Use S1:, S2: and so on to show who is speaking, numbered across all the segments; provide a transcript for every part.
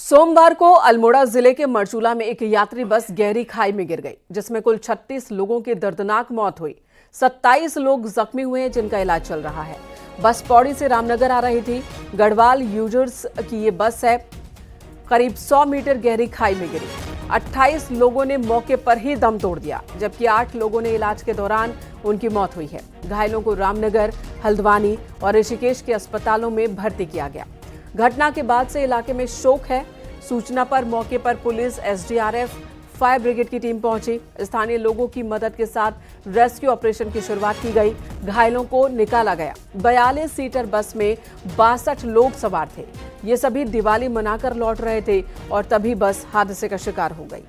S1: सोमवार को अल्मोड़ा जिले के मरचूला में एक यात्री बस गहरी खाई में गिर गई, जिसमें कुल 36 लोगों की दर्दनाक मौत हुई। 27 लोग जख्मी हुए हैं, जिनका इलाज चल रहा है। बस पौड़ी से रामनगर आ रही थी। गढ़वाल यूजर्स की ये बस है। करीब 100 मीटर गहरी खाई में गिरी। 28 लोगों ने मौके पर ही दम तोड़ दिया, जबकि 8 लोगों ने इलाज के दौरान उनकी मौत हुई है। घायलों को रामनगर, हल्द्वानी और ऋषिकेश के अस्पतालों में भर्ती किया गया। घटना के बाद से इलाके में शोक है। सूचना पर मौके पर पुलिस, एसडीआरएफ, फायर ब्रिगेड की टीम पहुंची। स्थानीय लोगों की मदद के साथ रेस्क्यू ऑपरेशन की शुरुआत की गई। घायलों को निकाला गया। 42 सीटर बस में 62 लोग सवार थे। ये सभी दिवाली मनाकर लौट रहे थे और तभी बस हादसे का शिकार हो गई।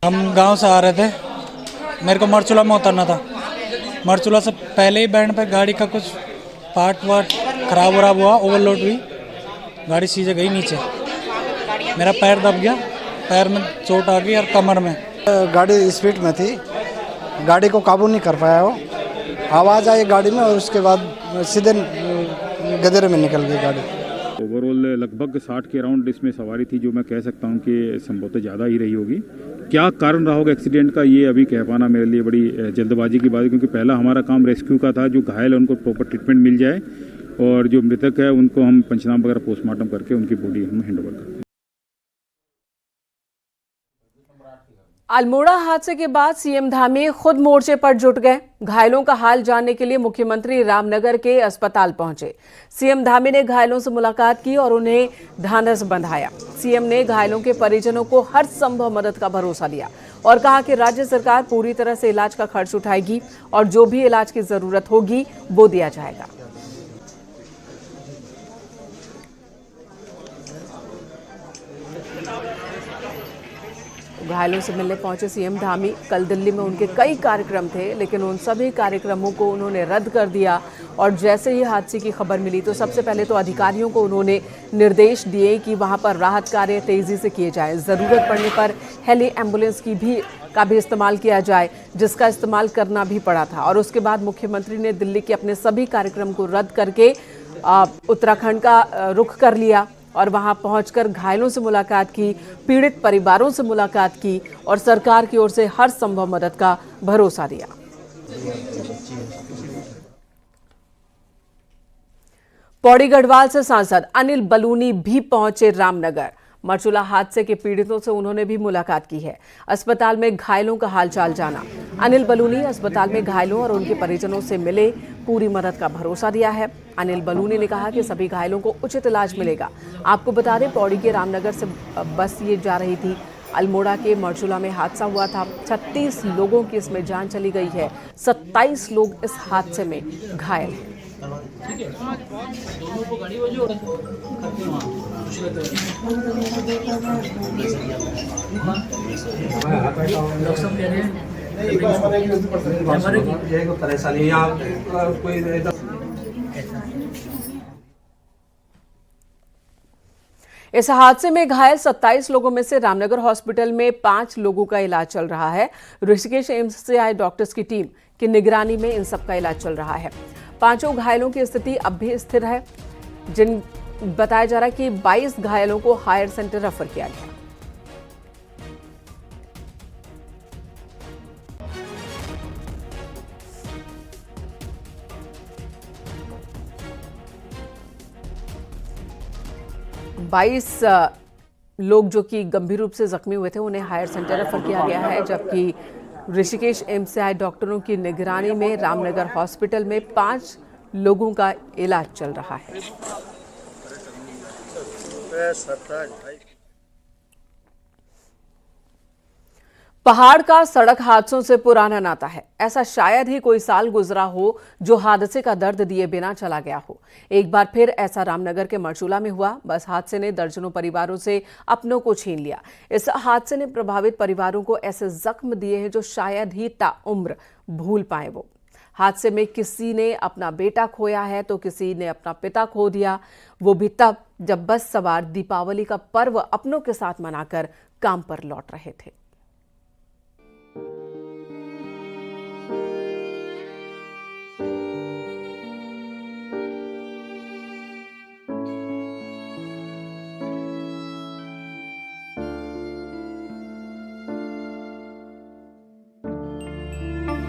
S2: हम गांव से आ रहे थे, मेरे को मरचूला में उतरना था। मरचूला से पहले ही बैंड पे गाड़ी का कुछ पार्ट वार्ट खराब हुआ, ओवरलोड हुई, गाड़ी सीधे गई नीचे। मेरा पैर दब गया, पैर में चोट आ गई और कमर में।
S3: गाड़ी स्पीड में थी, गाड़ी को काबू नहीं कर पाया वो। आवाज़ आई गाड़ी में और उसके बाद सीधे गदेरे में निकल गई गाड़ी।
S4: ओवरऑल लगभग 60 के अराउंड इसमें सवारी थी, जो मैं कह सकता हूं कि संभवतः ज़्यादा ही रही होगी। क्या कारण रहा होगा एक्सीडेंट का, ये अभी कह पाना मेरे लिए बड़ी जल्दबाजी की बात है, क्योंकि पहला हमारा काम रेस्क्यू का था। जो घायल है उनको प्रॉपर ट्रीटमेंट मिल जाए और जो मृतक है उनको हम पंचनामा वगैरह पोस्टमार्टम करके उनकी बॉडी हम हैंड ओवर करते हैं।
S1: अल्मोड़ा हादसे के बाद सीएम धामी खुद मोर्चे पर जुट गए। घायलों का हाल जानने के लिए मुख्यमंत्री रामनगर के अस्पताल पहुंचे। सीएम धामी ने घायलों से मुलाकात की और उन्हें ढांढस बंधाया। सीएम ने घायलों के परिजनों को हर संभव मदद का भरोसा दिया और कहा कि राज्य सरकार पूरी तरह से इलाज का खर्च उठाएगी और जो भी इलाज की जरूरत होगी वो दिया जाएगा। घायलों से मिलने पहुंचे सीएम धामी। कल दिल्ली में उनके कई कार्यक्रम थे, लेकिन उन सभी कार्यक्रमों को उन्होंने रद्द कर दिया और जैसे ही हादसे की खबर मिली तो सबसे पहले तो अधिकारियों को उन्होंने निर्देश दिए कि वहां पर राहत कार्य तेजी से किए जाए। जरूरत पड़ने पर हेली एम्बुलेंस का भी इस्तेमाल किया जाए, जिसका इस्तेमाल करना भी पड़ा था। और उसके बाद मुख्यमंत्री ने दिल्ली के अपने सभी कार्यक्रम को रद्द करके उत्तराखंड का रुख कर लिया और वहां पहुंचकर घायलों से मुलाकात की, पीड़ित परिवारों से मुलाकात की और सरकार की ओर से हर संभव मदद का भरोसा दिया। पौड़ी गढ़वाल से सांसद अनिल बलूनी भी पहुंचे रामनगर। मरचूला हादसे के पीड़ितों से उन्होंने भी मुलाकात की है। अस्पताल में घायलों का हालचाल जाना। अनिल बलूनी अस्पताल में घायलों और उनके परिजनों से मिले, पूरी मदद का भरोसा दिया है। अनिल बलूनी ने कहा कि सभी घायलों को उचित इलाज मिलेगा। आपको बता दें, पौड़ी के रामनगर से बस ये जा रही थी। अल्मोड़ा के मरचूला में हादसा हुआ था। 36 लोगों की इसमें जान चली गई है। 27 लोग इस हादसे में घायल हैं। इस हादसे में घायल 27 लोगों में से रामनगर हॉस्पिटल में 5 लोगों का इलाज चल रहा है। ऋषिकेश एम्स से आए डॉक्टर्स की टीम की निगरानी में इन सबका इलाज चल रहा है। पांचों घायलों की स्थिति अब भी स्थिर है। बताया जा रहा है कि 22 घायलों को हायर सेंटर रेफर किया गया। बाईस लोग जो कि गंभीर रूप से जख्मी हुए थे उन्हें हायर सेंटर रेफर किया गया है, जबकि ऋषिकेश एम्स से आए डॉक्टरों की निगरानी में रामनगर हॉस्पिटल में 5 लोगों का इलाज चल रहा है। पहाड़ का सड़क हादसों से पुराना नाता है। ऐसा शायद ही कोई साल गुजरा हो जो हादसे का दर्द दिए बिना चला गया हो। एक बार फिर ऐसा रामनगर के मरचूला में हुआ। बस हादसे ने दर्जनों परिवारों से अपनों को छीन लिया। इस हादसे ने प्रभावित परिवारों को ऐसे जख्म दिए हैं जो शायद ही ताउम्र भूल पाए। वो हादसे में किसी ने अपना बेटा खोया है तो किसी ने अपना पिता खो दिया, वो भी तब जब बस सवार दीपावली का पर्व अपनों के साथ मनाकर काम पर लौट रहे थे।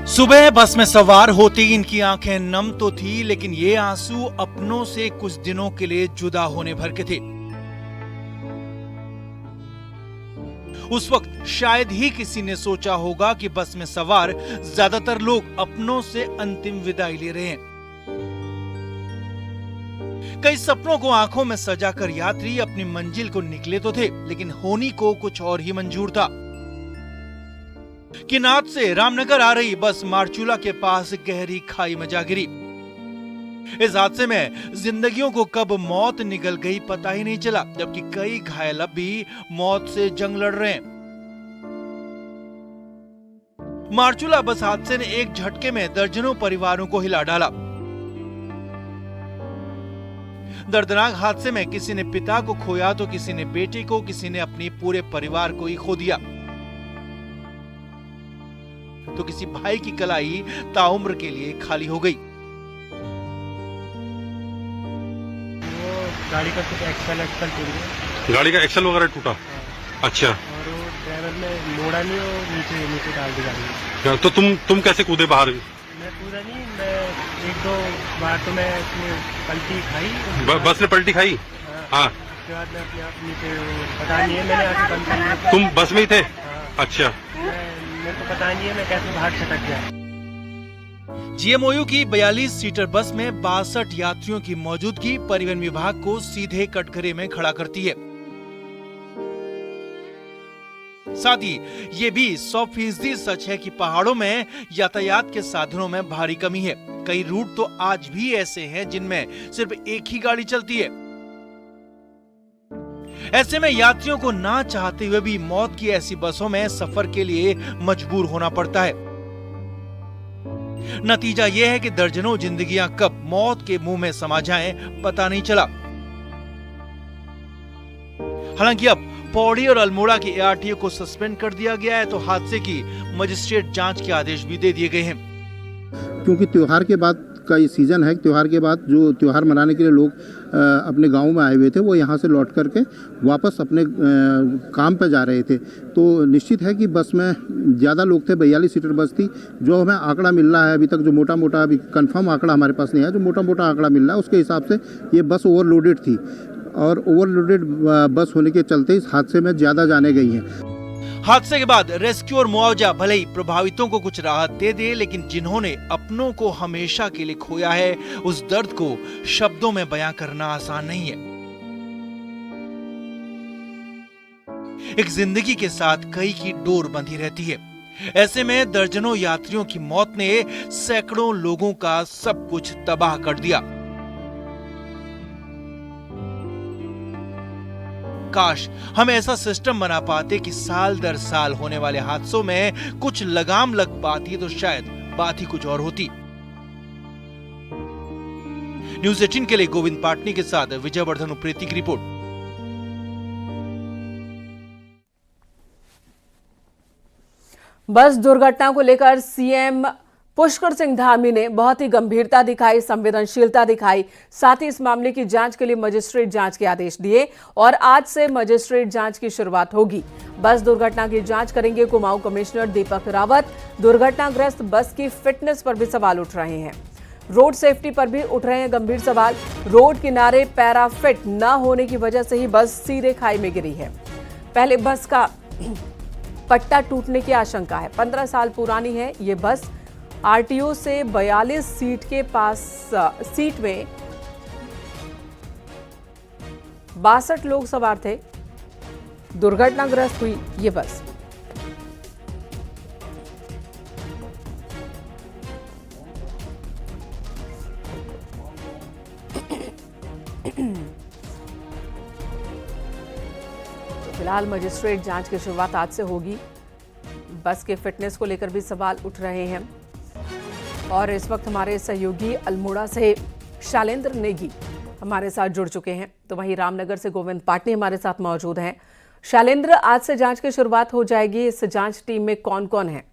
S5: सुबह बस में सवार होते ही इनकी आंखें नम तो थी, लेकिन ये आंसू अपनों से कुछ दिनों के लिए जुदा होने भर के थे। उस वक्त शायद ही किसी ने सोचा होगा कि बस में सवार ज्यादातर लोग अपनों से अंतिम विदाई ले रहे हैं। कई सपनों को आंखों में सजाकर यात्री अपनी मंजिल को निकले तो थे, लेकिन होनी को कुछ और ही मंजूर था। किन्नौर से रामनगर आ रही बस मारचूला के पास गहरी खाई में जा गिरी। इस हादसे में जिंदगियों को कब मौत निगल गई पता ही नहीं चला, जबकि कई घायल अब भी मौत से जंग लड़ रहे हैं। मारचूला बस हादसे ने एक झटके में दर्जनों परिवारों को हिला डाला। दर्दनाक हादसे में किसी ने पिता को खोया तो किसी ने बेटे को, किसी ने अपने पूरे परिवार को ही खो दिया, तो किसी भाई की कलाई ताउम्र के लिए खाली हो गई।
S6: वो गाड़ी का कुछ एक्सल टूट गया।
S7: गाड़ी का एक्सल वगैरह टूटा? अच्छा।
S6: और वो ड्राइवर ने मोड़ा नहीं, वो नीचे डाल दी गाड़ी।
S7: तो तुम कैसे कूदे बाहर?
S6: मैं कूदा नहीं, मैं एक दो बार तो मैं पलटी खाई।
S7: बस ने पलटी खाई? हाँ।
S6: उसके बाद मैं अपने आप नीचे, पता नहीं है, मैंने आके बंद कर लिया।
S7: तुम बस में ही थे?
S6: हाँ।
S7: अच्छा।
S6: मेरे को पता नहीं है मैं कैसे बाहर छटक गया।
S5: जीएमओयू की 42 सीटर बस में 62 यात्रियों की मौजूदगी परिवहन विभाग को सीधे कटघरे में खड़ा करती है। साथ ही ये भी 100% सच है कि पहाड़ों में यातायात के साधनों में भारी कमी है। कई रूट तो आज भी ऐसे हैं जिनमें सिर्फ एक ही गाड़ी चलती है। ऐसे में यात्रियों को ना चाहते हुए भी मौत की ऐसी बसों में सफर के लिए मजबूर होना पड़ता है। नतीजा यह है कि दर्जनों जिंदगियां कब मौत के मुंह में समा जाएं, पता नहीं चला। हालांकि अब पौड़ी और अल्मोड़ा के एआरटीओ को सस्पेंड कर दिया गया है, तो हादसे की मजिस्ट्रेट जांच के आदेश भी दे दिए गए हैं।
S8: क्योंकि त्योहार के बाद का ये सीज़न है, त्योहार के बाद जो त्योहार मनाने के लिए लोग अपने गाँव में आए हुए थे, वो यहाँ से लौट करके वापस अपने काम पर जा रहे थे। तो निश्चित है कि बस में ज़्यादा लोग थे, 42 सीटर बस थी। जो हमें आंकड़ा मिल रहा है अभी तक, जो मोटा मोटा, अभी कंफर्म आंकड़ा हमारे पास नहीं है, जो मोटा मोटा आंकड़ा मिल रहा है उसके हिसाब से ये बस ओवरलोडेड थी, और ओवरलोडेड बस होने के चलते इस हादसे में ज़्यादा जाने गई हैं।
S5: हादसे के बाद रेस्क्यू और मुआवजा भले ही प्रभावितों को कुछ राहत दे दे, लेकिन जिन्होंने अपनों को हमेशा के लिए खोया है, उस दर्द को शब्दों में बयां करना आसान नहीं है। एक जिंदगी के साथ कई की डोर बंधी रहती है। ऐसे में दर्जनों यात्रियों की मौत ने सैकड़ों लोगों का सब कुछ तबाह कर दिया। काश हम ऐसा सिस्टम बना पाते कि साल दर साल होने वाले हादसों में कुछ लगाम लग पाती, तो शायद बात ही कुछ और होती। न्यूज़ 18 के लिए गोविंद पाटनी के साथ विजयवर्धन उप्रेती की रिपोर्ट।
S1: बस दुर्घटना को लेकर सीएम पुष्कर सिंह धामी ने बहुत ही गंभीरता दिखाई, संवेदनशीलता दिखाई। साथ ही इस मामले की जांच के लिए मजिस्ट्रेट जांच के आदेश दिए और आज से मजिस्ट्रेट जांच की शुरुआत होगी। बस दुर्घटना की जांच करेंगे कुमाऊं कमिश्नर दीपक रावत। दुर्घटनाग्रस्त बस की फिटनेस पर भी सवाल उठ रहे हैं। रोड सेफ्टी पर भी उठ रहे हैं गंभीर सवाल। रोड किनारे पैराफिट न होने की वजह से ही बस सीधे खाई में गिरी है। पहले बस का पट्टा टूटने की आशंका है। 15 साल पुरानी है ये बस। आरटीओ से 42 सीट के पास सीट में 62 लोग सवार थे। दुर्घटनाग्रस्त हुई ये बस। तो फिलहाल मजिस्ट्रेट जांच की शुरुआत आज से होगी। बस के फिटनेस को लेकर भी सवाल उठ रहे हैं और इस वक्त हमारे सहयोगी अल्मोड़ा से शैलेंद्र नेगी हमारे साथ जुड़ चुके हैं, तो वहीं रामनगर से गोविंद पाटनी हमारे साथ मौजूद हैं। शैलेंद्र, आज से जांच की शुरुआत हो जाएगी। इस जांच टीम में कौन कौन है?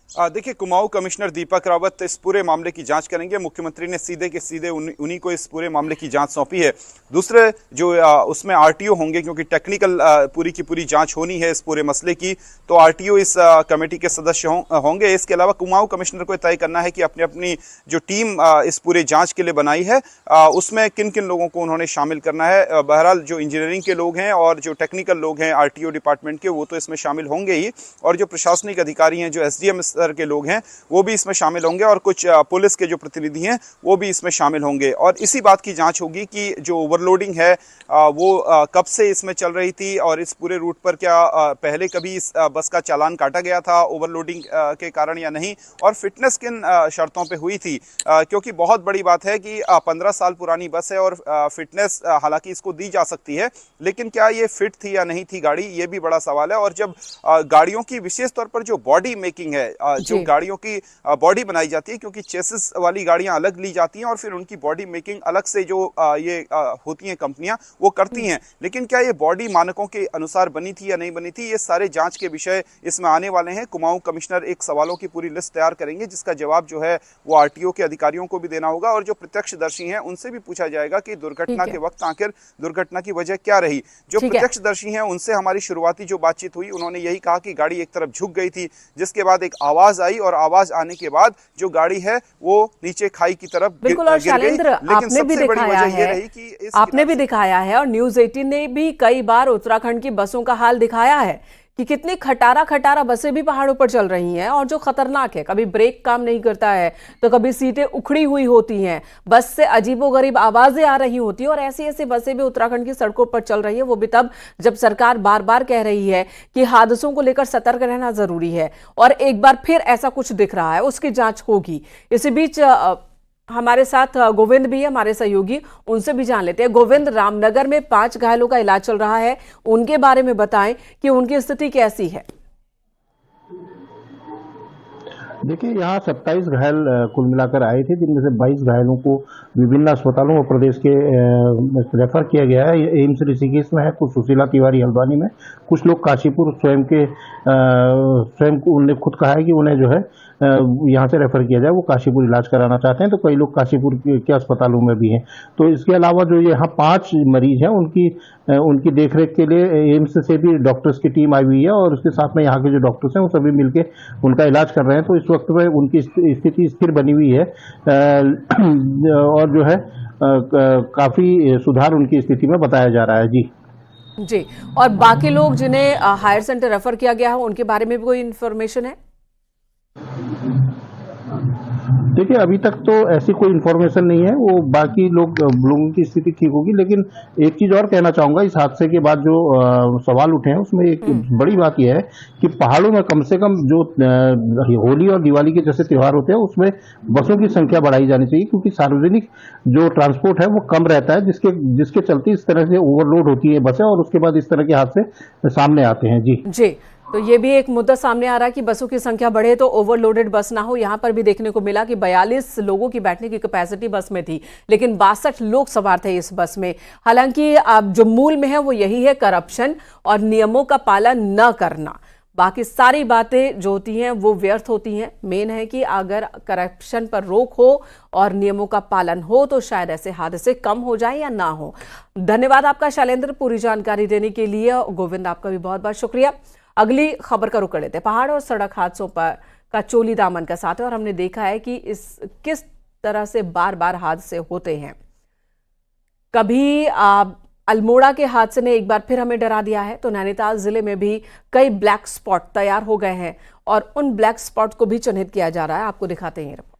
S9: देखिए, कुमाऊं कमिश्नर दीपक रावत इस पूरे मामले की जांच करेंगे। मुख्यमंत्री ने सीधे के सीधे उन्हीं को इस पूरे मामले की जांच सौंपी है। दूसरे जो उसमें आरटीओ होंगे, क्योंकि टेक्निकल पूरी की पूरी जांच होनी है इस पूरे मसले की, तो आरटीओ इस कमेटी के सदस्य होंगे। इसके अलावा कुमाऊं कमिश्नर को तय करना है कि अपनी अपनी जो टीम इस पूरे जांच के लिए बनाई है उसमें किन किन लोगों को उन्होंने शामिल करना है। बहरहाल जो इंजीनियरिंग के लोग हैं और जो टेक्निकल लोग हैं आरटीओ डिपार्टमेंट के, वो तो इसमें शामिल होंगे ही, और जो प्रशासनिक अधिकारी हैं, जो एसडीएम स्तर के लोग हैं, वो भी इसमें शामिल होंगे, और कुछ पुलिस के जो प्रतिनिधि हैं वो भी इसमें शामिल होंगे। और इसी बात की जांच होगी कि जो ओवरलोडिंग है वो कब से इसमें चल रही थी, और इस पूरे रूट पर क्या पहले कभी इस बस का चालान काटा गया था ओवरलोडिंग के कारण या नहीं, और फिटनेस किन शर्तों पे हुई थी। क्योंकि बहुत बड़ी बात है कि 15 साल पुरानी बस है, और फिटनेस हालांकि इसको दी जा सकती है, लेकिन क्या ये फिट थी या नहीं थी गाड़ी, ये भी बड़ा सवाल है। और जब गाड़ियों की विशेष तौर पर जो बॉडी मेकिंग है, जो गाड़ियों की बॉडी बनाई जाती है, क्योंकि चेसिस वाली गाड़ियां अलग ली जाती हैं और फिर उनकी बॉडी मेकिंग अलग से जो ये होती हैं कंपनियां वो करती हैं, लेकिन क्या ये बॉडी मानकों के अनुसार बनी थी या नहीं बनी थी, ये सारे जांच के विषय इसमें आने वाले हैं। कुमाऊं कमिश्नर एक सवालों की पूरी लिस्ट तैयार करेंगे, जिसका जवाब जो है वो आरटीओ के अधिकारियों को भी देना होगा, और जो प्रत्यक्षदर्शी हैं उनसे भी पूछा जाएगा कि दुर्घटना के वक्त आखिर दुर्घटना की वजह क्या रही। जो प्रत्यक्षदर्शी हैं उनसे हमारी शुरुआती जो बातचीत हुई, उन्होंने यही कहा कि गाड़ी एक तरफ झुक गई थी, जिसके बाद एक आवाज आई, और आवाज आने के बाद जो गाड़ी है वो नीचे खाई की तरफ
S1: बिल्कुल। और शैलेंद्र, आपने भी दिखाया है और न्यूज़ 18 ने भी कई बार उत्तराखंड की बसों का हाल दिखाया है कि कितनी खटारा बसें भी पहाड़ों पर चल रही हैं, और जो खतरनाक है, कभी ब्रेक काम नहीं करता है तो कभी सीटें उखड़ी हुई होती हैं, बस से अजीबोगरीब आवाजें आ रही होती हैं, और ऐसी ऐसी बसें भी उत्तराखंड की सड़कों पर चल रही है, वो भी तब जब सरकार बार बार कह रही है कि हादसों को लेकर सतर्क रहना जरूरी है, और एक बार फिर ऐसा कुछ दिख रहा है, उसकी जांच होगी। इसी बीच हमारे साथ गोविंद भी है, हमारे सहयोगी, उनसे भी जान लेते हैं। गोविंद, रामनगर में 5 घायलों का इलाज चल रहा है, उनके बारे में बताएं कि उनकी स्थिति कैसी है।
S8: देखिए, यहाँ 27 घायल कुल मिलाकर आए थे, जिनमें से 22 घायलों को विभिन्न अस्पतालों और प्रदेश के रेफर किया गया है। एम्स ऋषिकेश में है, कुछ सुशीला तिवारी हल्द्वानी में, कुछ लोग काशीपुर स्वयं उन्होंने खुद कहा है कि उन्हें जो है यहाँ से रेफर किया जाए, वो काशीपुर इलाज कराना चाहते हैं, तो कई लोग काशीपुर के अस्पतालों में भी हैं। तो इसके अलावा जो यहाँ 5 मरीज हैं, उनकी देखरेख के लिए एम्स से भी डॉक्टर्स की टीम आई हुई है, और उसके साथ में यहाँ के जो डॉक्टर्स हैं वो सभी मिलके उनका इलाज कर रहे हैं। तो इस वक्त में उनकी स्थिति स्थिर बनी हुई है, और जो है काफ़ी सुधार उनकी स्थिति में बताया जा रहा है। जी।
S1: और बाकी लोग जिन्हें हायर सेंटर रेफर किया गया है, उनके बारे में भी कोई इन्फॉर्मेशन है?
S8: देखिए, अभी तक तो ऐसी कोई इन्फॉर्मेशन नहीं है, वो बाकी लोगों की स्थिति ठीक होगी। लेकिन एक चीज़ और कहना चाहूँगा, इस हादसे के बाद जो सवाल उठे हैं उसमें एक बड़ी बात यह है कि पहाड़ों में कम से कम जो होली और दिवाली के जैसे त्यौहार होते हैं उसमें बसों की संख्या बढ़ाई जानी चाहिए, क्योंकि सार्वजनिक जो ट्रांसपोर्ट है वो कम रहता है, जिसके चलते इस तरह से ओवरलोड होती है बसें, और उसके बाद इस तरह के हादसे सामने आते हैं। जी।
S1: तो ये भी एक मुद्दा सामने आ रहा है कि बसों की संख्या बढ़े तो ओवरलोडेड बस ना हो। यहाँ पर भी देखने को मिला कि 42 लोगों की बैठने की कैपेसिटी बस में थी, लेकिन 62 लोग सवार थे इस बस में। हालांकि अब जो मूल में है वो यही है, करप्शन और नियमों का पालन न करना। बाकी सारी बातें जो होती हैं वो व्यर्थ होती हैं। मेन है कि अगर करप्शन पर रोक हो और नियमों का पालन हो तो शायद ऐसे हादसे कम हो जाए या ना हो। धन्यवाद आपका शैलेंद्र, पूरी जानकारी देने के लिए। गोविंद, आपका भी बहुत बहुत शुक्रिया। अगली खबर का रुख कर लेते हैं। पहाड़ और सड़क हादसों पर का चोली दामन का साथ है, और हमने देखा है कि किस तरह से बार बार हादसे होते हैं। कभी अल्मोड़ा के हादसे ने एक बार फिर हमें डरा दिया है, तो नैनीताल जिले में भी कई ब्लैक स्पॉट तैयार हो गए हैं, और उन ब्लैक स्पॉट को भी चिन्हित किया जा रहा है। आपको दिखाते हैं रिपोर्ट।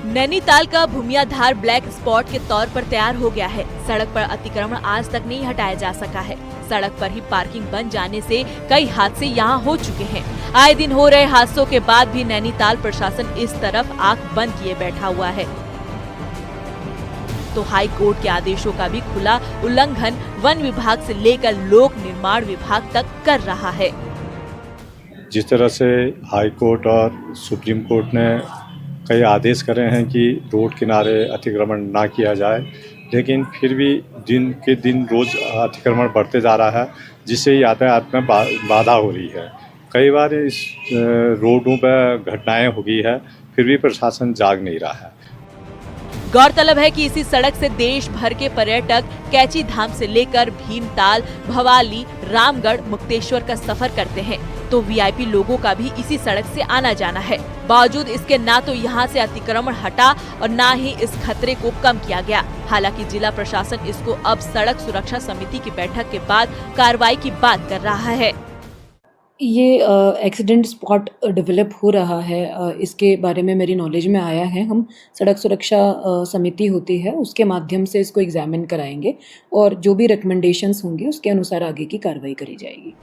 S10: नैनीताल का भूमियाधार ब्लैक स्पॉट के तौर पर तैयार हो गया है। सड़क पर अतिक्रमण आज तक नहीं हटाया जा सका है। सड़क पर ही पार्किंग बन जाने से कई हादसे यहाँ हो चुके हैं। आए दिन हो रहे हादसों के बाद भी नैनीताल प्रशासन इस तरफ आंख बंद किए बैठा हुआ है, तो हाई कोर्ट के आदेशों का भी खुला उल्लंघन वन विभाग से लेकर लोक निर्माण विभाग तक कर रहा है।
S11: जिस तरह से हाई कोर्ट और सुप्रीम कोर्ट ने कई आदेश करे हैं कि रोड किनारे अतिक्रमण ना किया जाए, लेकिन फिर भी दिन के दिन रोज़ अतिक्रमण बढ़ते जा रहा है, जिससे यातायात में बाधा हो रही है। कई बार इस रोडों पर घटनाएं हो गई है, फिर भी प्रशासन जाग नहीं रहा है।
S10: गौरतलब है कि इसी सड़क से देश भर के पर्यटक कैची धाम से लेकर भीमताल, भवाली, रामगढ़, मुक्तेश्वर का सफर करते हैं, तो वीआईपी लोगों का भी इसी सड़क से आना जाना है। बावजूद इसके ना तो यहाँ से अतिक्रमण हटा और ना ही इस खतरे को कम किया गया। हालांकि जिला प्रशासन इसको अब सड़क सुरक्षा समिति की बैठक के बाद कार्रवाई की बात कर रहा है।
S12: ये एक्सीडेंट स्पॉट डेवलप हो रहा है, इसके बारे में मेरी नॉलेज में आया है। हम सड़क सुरक्षा समिति होती है, उसके माध्यम से इसको एग्जामिन कराएंगे और जो भी रिकमेंडेशंस होंगी उसके अनुसार आगे की कार्रवाई करी जाएगी।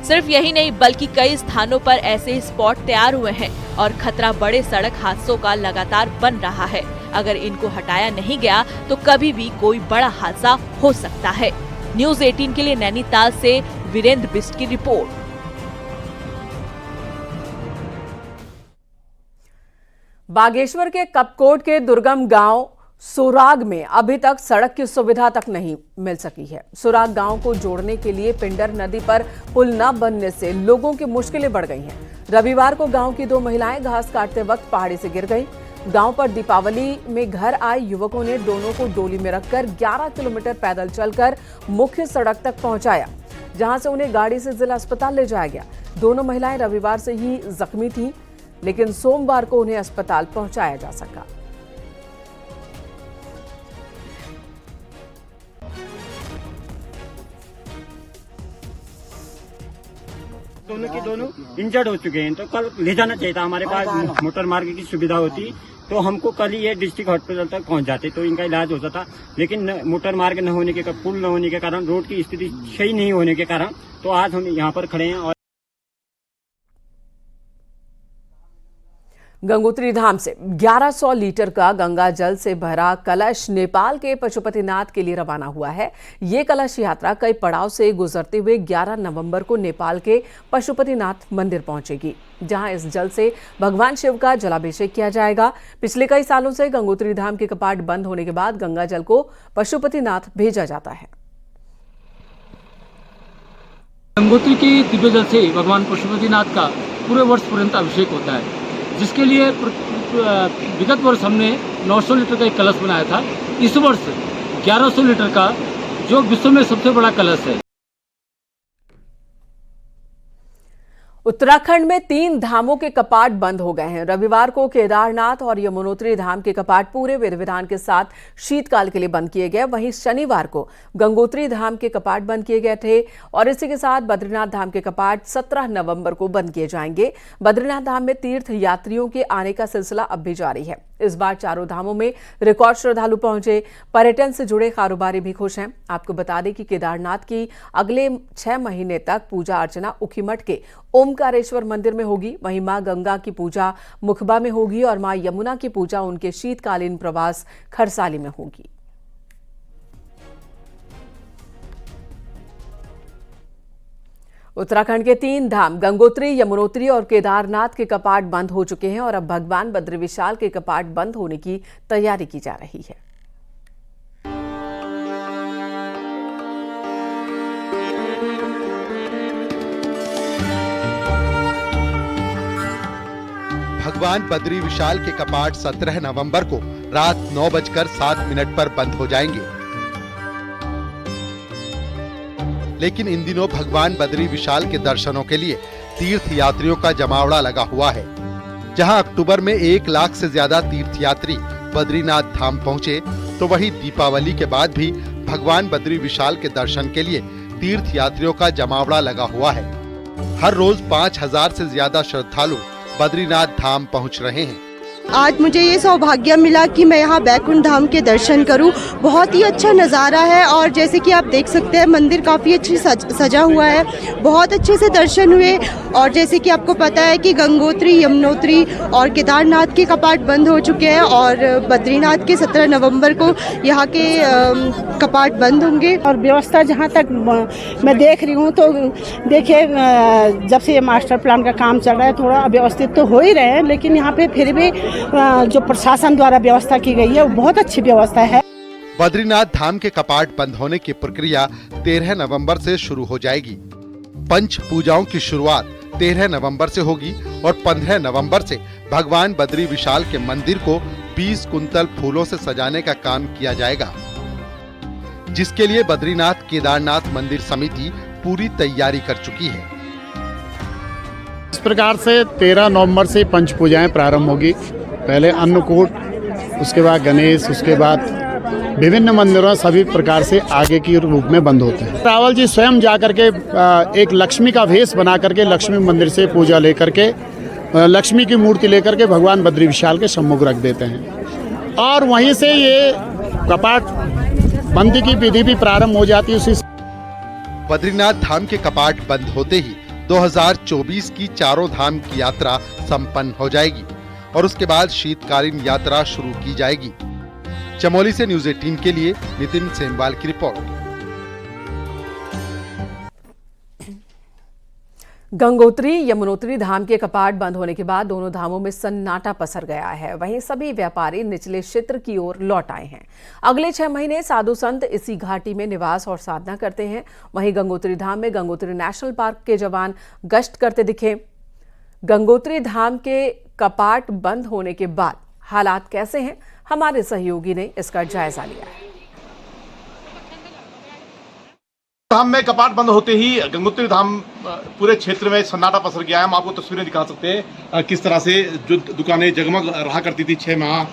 S10: सिर्फ यही नहीं बल्कि कई स्थानों पर ऐसे स्पॉट तैयार हुए हैं और खतरा बड़े सड़क हादसों का लगातार बन रहा है। अगर इनको हटाया नहीं गया तो कभी भी कोई बड़ा हादसा हो सकता है। न्यूज़ 18 के लिए नैनीताल से वीरेंद्र बिस्ट की रिपोर्ट।
S1: बागेश्वर के कपकोट के दुर्गम गांव सुराग में अभी तक सड़क की सुविधा तक नहीं मिल सकी है। सुराग गांव को जोड़ने के लिए पिंडर नदी पर पुल न बनने से लोगों की मुश्किलें बढ़ गई हैं। रविवार को गांव की 2 महिलाएं घास काटते वक्त पहाड़ी से गिर गईं। गांव पर दीपावली में घर आए युवकों ने दोनों को डोली में रखकर 11 किलोमीटर पैदल चलकर मुख्य सड़क तक पहुंचाया, जहां से उन्हें गाड़ी से जिला अस्पताल ले जाया गया। दोनों महिलाएं रविवार से ही जख्मी थीं, लेकिन सोमवार को उन्हें अस्पताल पहुंचाया जा सका।
S6: दोनों के दोनों इंजर्ड हो चुके हैं, तो कल ले जाना चाहिए था। हमारे पास मोटर मार्ग की सुविधा होती तो हमको कल ही ये डिस्ट्रिक्ट हॉस्पिटल तक पहुंच जाते तो इनका इलाज होता था। लेकिन मोटर मार्ग न होने के पुल न होने के कारण, रोड की स्थिति सही नहीं होने के कारण तो आज हम यहाँ पर खड़े हैं। और
S1: गंगोत्री धाम से 1100 लीटर का गंगा जल से भरा कलश नेपाल के पशुपतिनाथ के लिए रवाना हुआ है। ये कलश यात्रा कई पड़ाव से गुजरते हुए 11 नवंबर को नेपाल के पशुपतिनाथ मंदिर पहुंचेगी, जहां इस जल से भगवान शिव का जलाभिषेक किया जाएगा। पिछले कई सालों से गंगोत्री धाम के कपाट बंद होने के बाद गंगा जल को पशुपतिनाथ भेजा जाता है।
S13: गंगोत्री के दिव्य जल से भगवान पशुपतिनाथ का पूरे वर्ष पर्यंत अभिषेक होता है, जिसके लिए विगत वर्ष हमने 900 लीटर का एक कलश बनाया था। इस वर्ष 1100 लीटर का, जो विश्व में सबसे बड़ा कलश है।
S1: उत्तराखंड में 3 धामों के कपाट बंद हो गए हैं। रविवार को केदारनाथ और यमुनोत्री धाम के कपाट पूरे विधि विधान के साथ शीतकाल के लिए बंद किए गए। वहीं शनिवार को गंगोत्री धाम के कपाट बंद किए गए थे और इसी के साथ बद्रीनाथ धाम के कपाट 17 नवंबर को बंद किए जाएंगे। बद्रीनाथ धाम में तीर्थ यात्रियों के आने का सिलसिला अब भी जारी है। इस बार चारों धामों में रिकॉर्ड श्रद्धालु पहुंचे। पर्यटन से जुड़े कारोबारी भी खुश हैं। आपको बता दें कि केदारनाथ की अगले 6 महीने तक पूजा अर्चना ऊखीमठ के ओमकारेश्वर मंदिर में होगी। वहीं मां गंगा की पूजा मुखबा में होगी और मां यमुना की पूजा उनके शीतकालीन प्रवास खरसाली में होगी। उत्तराखंड के 3 धाम गंगोत्री, यमुनोत्री और केदारनाथ के कपाट बंद हो चुके हैं और अब भगवान बद्री विशाल के कपाट बंद होने की तैयारी की जा रही है।
S14: भगवान बद्री विशाल के कपाट 17 नवंबर को रात 9:07 पर बंद हो जाएंगे। लेकिन इन दिनों भगवान बद्री विशाल के दर्शनों के लिए तीर्थ यात्रियों का जमावड़ा लगा हुआ है। जहां अक्टूबर में 1 लाख से ज्यादा तीर्थयात्री बद्रीनाथ धाम पहुंचे, तो वहीं दीपावली के बाद भी भगवान बद्री विशाल के दर्शन के लिए तीर्थ यात्रियों का जमावड़ा लगा हुआ है। हर रोज 5000 से ज्यादा श्रद्धालु बद्रीनाथ धाम पहुंच रहे हैं।
S15: आज मुझे ये सौभाग्य मिला कि मैं यहाँ बैकुंठ धाम के दर्शन करूँ। बहुत ही अच्छा नज़ारा है और जैसे कि आप देख सकते हैं मंदिर काफ़ी अच्छी सजा हुआ है। बहुत अच्छे से दर्शन हुए और जैसे कि आपको पता है कि गंगोत्री, यमुनोत्री और केदारनाथ के कपाट बंद हो चुके हैं और बद्रीनाथ के 17 नवंबर को यहाँ के कपाट बंद होंगे।
S16: और व्यवस्था जहाँ तक मैं देख रही हूँ तो देखिए, जब से ये मास्टर प्लान का काम चल रहा है थोड़ा अव्यवस्थित तो हो ही रहे हैं, लेकिन यहाँ पे फिर भी जो प्रशासन द्वारा व्यवस्था की गई है वो बहुत अच्छी व्यवस्था है।
S14: बद्रीनाथ धाम के कपाट बंद होने की प्रक्रिया 13 नवंबर से शुरू हो जाएगी। पंच पूजाओं की शुरुआत 13 नवंबर से होगी और 15 नवंबर से भगवान बद्री विशाल के मंदिर को 20 कुंतल फूलों से सजाने का काम किया जाएगा, जिसके लिए बद्रीनाथ केदारनाथ मंदिर समिति पूरी तैयारी कर चुकी है।
S17: इस प्रकार से 13 नवंबर से पंच पूजाएं प्रारंभ होगी। पहले अन्नकूट, उसके बाद गणेश, उसके बाद विभिन्न मंदिरों सभी प्रकार से आगे की रूप में बंद होते हैं। रावल जी स्वयं जाकर के एक लक्ष्मी का वेश बना करके लक्ष्मी मंदिर से पूजा लेकर के लक्ष्मी की मूर्ति लेकर के भगवान बद्री विशाल के सम्मुख रख देते हैं और वहीं से ये कपाट बंदी की विधि भी प्रारंभ हो जाती है। उसी
S14: बद्रीनाथ धाम के कपाट बंद होते ही 2024 की चारों धाम की यात्रा संपन्न हो जाएगी और उसके बाद शीतकालीन यात्रा शुरू की जाएगी। चमोली से न्यूज़ 18 के लिए नितिन सेमवाल की रिपोर्ट।
S1: गंगोत्री यमुनोत्री धाम के कपाट बंद होने के बाद दोनों धामों में सन्नाटा पसर गया है। वहीं सभी व्यापारी निचले क्षेत्र की ओर लौट आए हैं। अगले 6 महीने साधु संत इसी घाटी में निवास और साधना करते हैं। वहीं गंगोत्री धाम में गंगोत्री नेशनल पार्क के जवान गश्त करते दिखे। गंगोत्री धाम के कपाट बंद होने के बाद हालात कैसे हैं, हमारे सहयोगी ने इसका जायजा लिया है।
S18: धाम में कपाट बंद होते ही गंगोत्री धाम पूरे क्षेत्र में सन्नाटा पसर गया है। हम आपको तस्वीरें दिखा सकते हैं किस तरह से जो दुकानें जगमग रहा करती थी 6 माह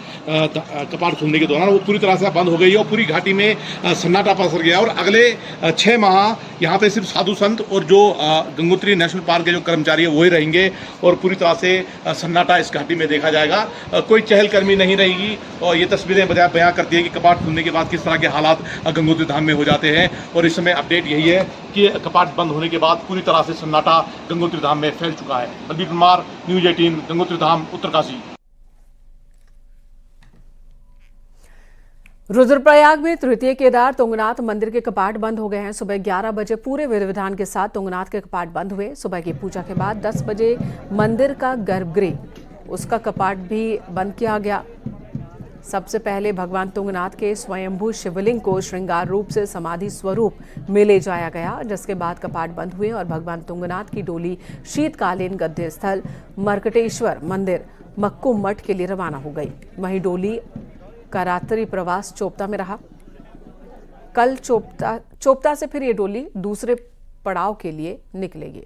S18: कपाट खुलने के दौरान, वो पूरी तरह से बंद हो गई है और पूरी घाटी में सन्नाटा पसर गया। और अगले 6 माह यहाँ पे सिर्फ साधु संत और जो गंगोत्री नेशनल पार्क के जो कर्मचारी है वही रहेंगे और पूरी तरह से सन्नाटा इस घाटी में देखा जाएगा। कोई चहलकदमी नहीं रहेगी और ये तस्वीरें बयां करती है कि कपाट खुलने के बाद किस तरह के हालात गंगोत्री धाम में हो जाते हैं। और इस समय अपडेट यही है कि कपाट बंद होने के बाद पूरी तरह से सन्नाटा गंगोत्री धाम में फैल चुका है। बलबीर कुमार, न्यूज़ 18, गंगोत्री धाम, उत्तरकाशी।
S1: रुद्रप्रयाग में तृतीय केदार तुंगनाथ मंदिर के कपाट बंद हो गए हैं। सुबह 11 बजे पूरे विधि विधान के साथ तुंगनाथ के कपाट बंद हुए। सुबह की पूजा के बाद 10 बजे मंदिर का गर्भगृह उसका कपाट भी बंद किया गया। सबसे पहले भगवान तुंगनाथ के स्वयंभू शिवलिंग को श्रृंगार रूप से समाधि स्वरूप में ले जाया गया, जिसके बाद कपाट बंद हुए और भगवान तुंगनाथ की डोली शीतकालीन गद्य स्थल मरकटेश्वर मंदिर मक्कू मठ के लिए रवाना हो गई। वहीं डोली का रात्रि प्रवास चोपता में रहा। कल चोपता से फिर ये डोली दूसरे पड़ाव के लिए निकलेगी।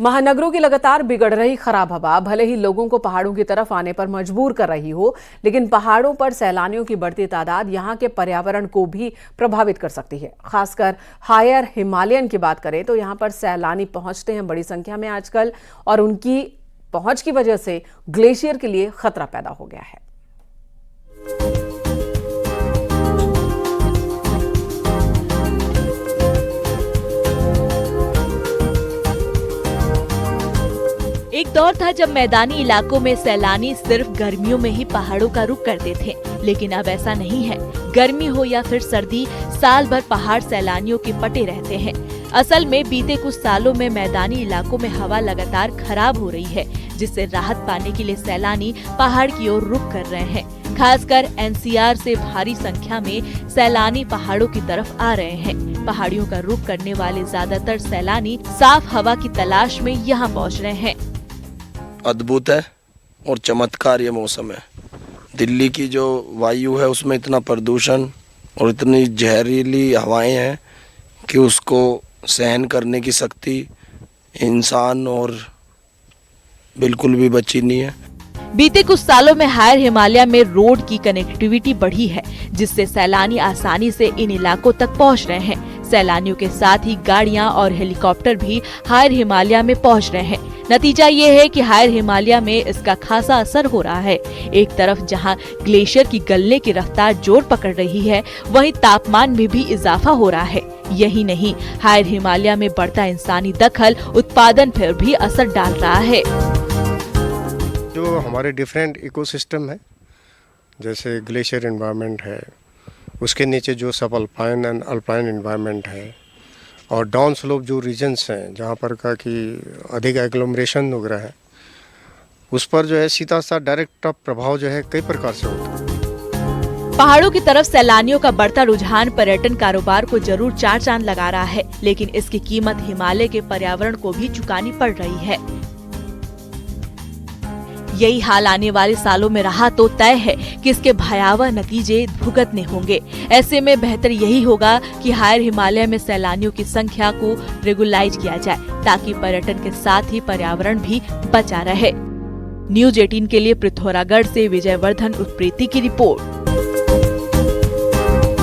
S1: महानगरों की लगातार बिगड़ रही खराब हवा भले ही लोगों को पहाड़ों की तरफ आने पर मजबूर कर रही हो, लेकिन पहाड़ों पर सैलानियों की बढ़ती तादाद यहां के पर्यावरण को भी प्रभावित कर सकती है। खासकर हायर हिमालयन की बात करें तो यहां पर सैलानी पहुंचते हैं बड़ी संख्या में आजकल और उनकी पहुंच की वजह से ग्लेशियर के लिए खतरा पैदा हो गया है।
S10: एक दौर था जब मैदानी इलाकों में सैलानी सिर्फ गर्मियों में ही पहाड़ों का रुख करते थे, लेकिन अब ऐसा नहीं है। गर्मी हो या फिर सर्दी, साल भर पहाड़ सैलानियों के पटे रहते हैं। असल में बीते कुछ सालों में मैदानी इलाकों में हवा लगातार खराब हो रही है, जिससे राहत पाने के लिए सैलानी पहाड़ की ओर रुख कर रहे हैं। खासकर एनसीआर से भारी संख्या में सैलानी पहाड़ों की तरफ आ रहे हैं। पहाड़ियों का रुख करने वाले ज्यादातर सैलानी साफ हवा की तलाश में यहाँ पहुँच रहे हैं।
S19: अद्भुत है और चमत्कार ये मौसम है। दिल्ली की जो वायु है उसमें इतना प्रदूषण और इतनी जहरीली हवाएं हैं कि उसको सहन करने की शक्ति इंसान और बिल्कुल भी बची नहीं है।
S10: बीते कुछ सालों में हायर हिमालय में रोड की कनेक्टिविटी बढ़ी है, जिससे सैलानी आसानी से इन इलाकों तक पहुंच रहे हैं। सैलानियों के साथ ही गाड़ियां और हेलीकॉप्टर भी हायर हिमालय में पहुंच रहे हैं। नतीजा ये है कि हायर हिमालय में इसका खासा असर हो रहा है। एक तरफ जहां ग्लेशियर की गलने की रफ्तार जोर पकड़ रही है, वहीं तापमान में भी इजाफा हो रहा है। यही नहीं, हायर हिमालय में बढ़ता इंसानी दखल उत्पादन पर भी असर डाल रहा है।
S20: जो हमारे डिफरेंट इकोसिस्टम है, जैसे ग्लेशियर एनवायरनमेंट है, उसके नीचे जो सब अल्पाइन एंड अल्पाइन एनवायरनमेंट है, और डाउन स्लोप जो रीजन्स हैं जहाँ पर का कि अधिक एग्लोमरेशन हो रहा है, उस पर जो है सीधा सा डायरेक्ट प्रभाव जो है कई प्रकार से होता है।
S10: पहाड़ों की तरफ सैलानियों का बढ़ता रुझान पर्यटन कारोबार को जरूर चार चांद लगा रहा है, लेकिन इसकी कीमत हिमालय के पर्यावरण को भी चुकानी पड़ रही है। यही हाल आने वाले सालों में रहा तो तय है कि इसके भयावह नतीजे भुगतने होंगे। ऐसे में बेहतर यही होगा कि हायर हिमालय में सैलानियों की संख्या को रेगुलाइज किया जाए, ताकि पर्यटन के साथ ही पर्यावरण भी बचा रहे। न्यूज़ 18 के लिए पिथौरागढ़ से विजयवर्धन उत्प्रीति की रिपोर्ट।